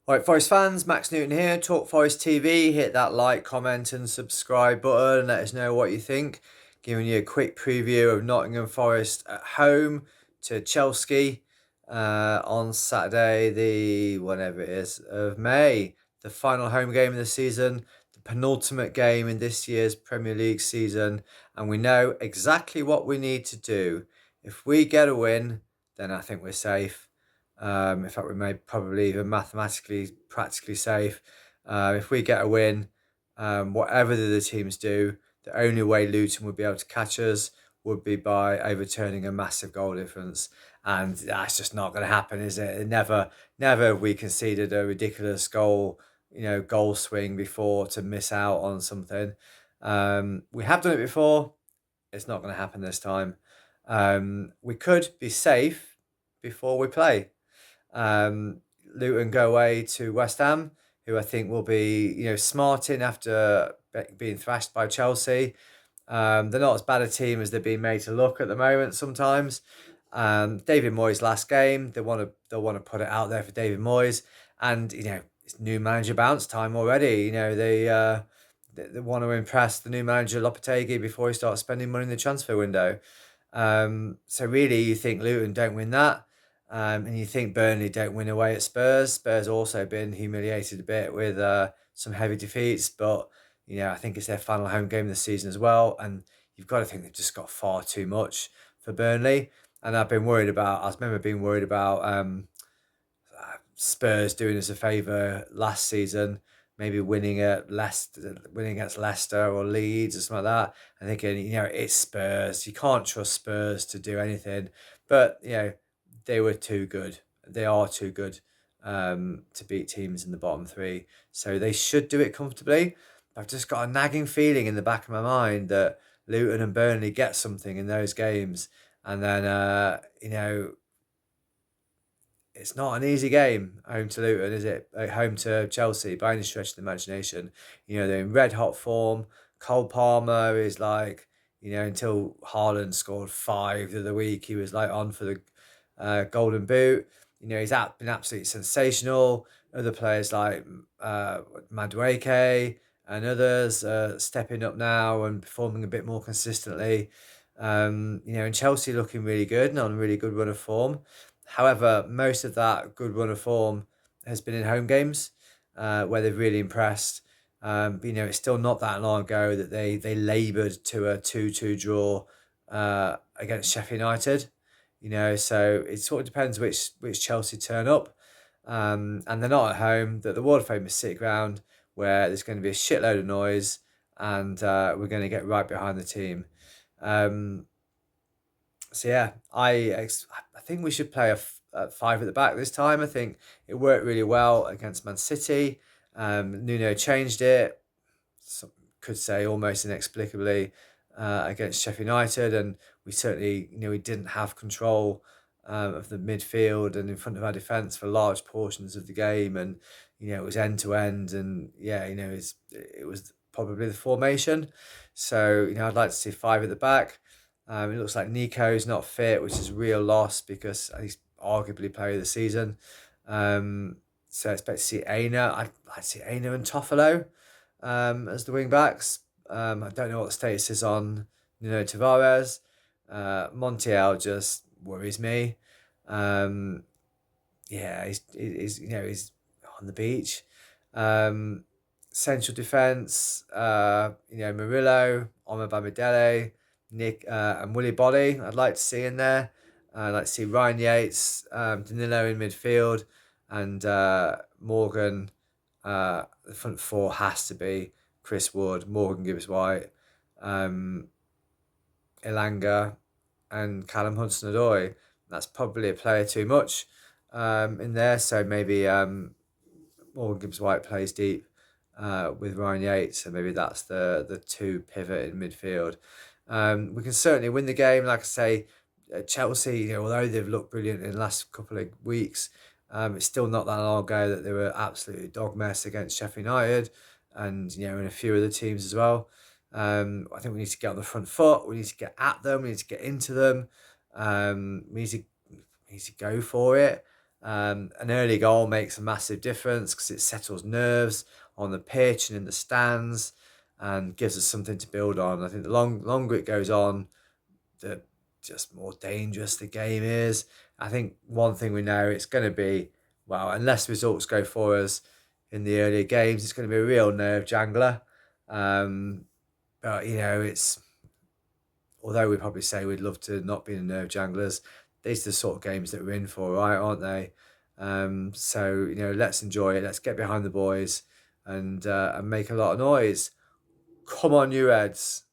Right, Forest fans, Max Newton here, Talk Forest TV. Hit that like, comment, and subscribe button and let us know what you think. Giving you a quick preview of Nottingham Forest at home to Chelsea on Saturday, the whatever it is of May, the final home game of the season, the penultimate game in this year's Premier League season, and we know exactly what we need to do. If we get a win, then I think we're safe. In fact, we may probably even mathematically, practically safe. If we get a win, whatever the other teams do, the only way Luton would be able to catch us would be by overturning a massive goal difference. And that's just not going to happen, is it? Never have we conceded a ridiculous goal, goal swing before to miss out on something. We have done it before. It's not going to happen this time. We could be safe before we play. Um, Luton go away to West Ham, who I think will be, smarting after being thrashed by Chelsea. They're not as bad a team as they're being made to look at the moment sometimes. David Moyes' last game, they'll want to put it out there for David Moyes, and it's new manager bounce time already. They want to impress the new manager Lopetegui before he starts spending money in the transfer window. So really, you think Luton don't win that, and you think Burnley don't win away at Spurs. Spurs also been humiliated a bit with some heavy defeats, but I think it's their final home game of the season as well, and you've got to think they've just got far too much for Burnley. And I remember being worried about Spurs doing us a favour last season, maybe winning against Leicester or Leeds or something like that. And thinking, it's Spurs. You can't trust Spurs to do anything. But they were too good. They are too good to beat teams in the bottom three. So they should do it comfortably. I've just got a nagging feeling in the back of my mind that Luton and Burnley get something in those games, and then it's not an easy game home to Luton, is it? Home to Chelsea by any stretch of the imagination. They're in red hot form. Cole Palmer is like, until Haaland scored 5 the other week, he was like on for the Golden Boot. He's been absolutely sensational. Other players like Madueke and others stepping up now and performing a bit more consistently. And Chelsea looking really good and on a really good run of form. However, most of that good run of form has been in home games where they've really impressed. But, it's still not that long ago that they laboured to a 2-2 draw against Sheffield United. So it sort of depends which Chelsea turn up. And they're not at home, the world famous City Ground, where there's going to be a shitload of noise, and we're going to get right behind the team. So yeah, I think we should play a 5 at the back this time. I think it worked really well against Man City. Nuno changed it, could say almost inexplicably, against Sheffield United, and we certainly we didn't have control of the midfield and in front of our defence for large portions of the game, and it was end to end, and it was probably the formation. So I'd like to see 5 at the back. It looks like Nico's not fit, which is a real loss because he's arguably player of the season. So I expect to see Aina. I'd like to see Aina and Toffolo as the wing backs. I don't know what the status is on Tavares. Montiel just worries me. He's on the beach. Central defence, Murillo, Omar Bamidele, Nick and Willy Bolly, I'd like to see in there. I'd like to see Ryan Yates, Danilo in midfield, and Morgan. The front four has to be Chris Wood, Morgan Gibbs-White, Elanga, and Callum Hudson-Odoi. That's probably a player too much in there, so maybe Morgan Gibbs-White plays deep with Ryan Yates, and maybe that's the 2 pivot in midfield. We can certainly win the game. Like I say, Chelsea, although they've looked brilliant in the last couple of weeks, it's still not that long ago that they were absolutely dog mess against Sheffield United, and and a few other teams as well. I think we need to get on the front foot. We need to get at them. We need to get into them. We need to go for it. An early goal makes a massive difference because it settles nerves on the pitch and in the stands and gives us something to build on. I think the longer it goes on, the just more dangerous the game is. I think one thing we know, it's going to be, well, unless results go for us in the earlier games, it's going to be a real nerve jangler. But it's, although we probably say we'd love to not be the nerve janglers, these are the sort of games that we're in for, right? Aren't they? So let's enjoy it. Let's get behind the boys and make a lot of noise. Come on, you Reds.